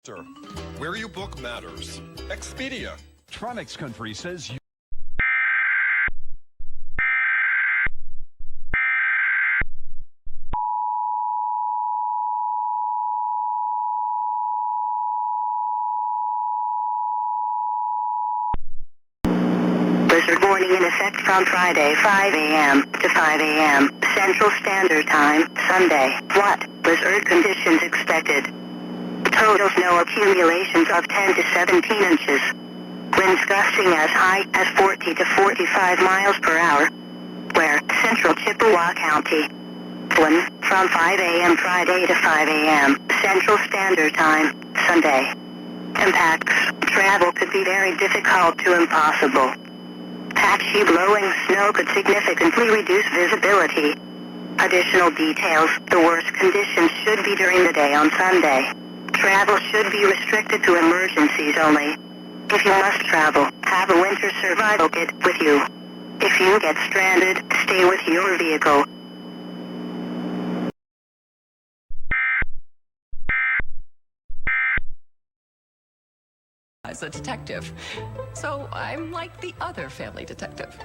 Sir, where you book matters. Expedia. Electronics Country says you. Blizzard warning in effect from Friday 5 a.m. to 5 a.m. Central Standard Time, Sunday. What? Blizzard conditions expected. Total snow accumulations of 10 to 17 inches. Winds gusting as high as 40 to 45 miles per hour. Where? Central Chippewa County. 1 from 5 a.m. Friday to 5 a.m. Central Standard Time, Sunday. Impacts. Travel could be very difficult to impossible. Patchy blowing snow could significantly reduce visibility. Additional details. The worst conditions should be during the day on Sunday. Travel should be restricted to emergencies only. If you must travel, have a winter survival kit with you. If you get stranded, stay with your vehicle. As a detective, so I'm like the other family detective.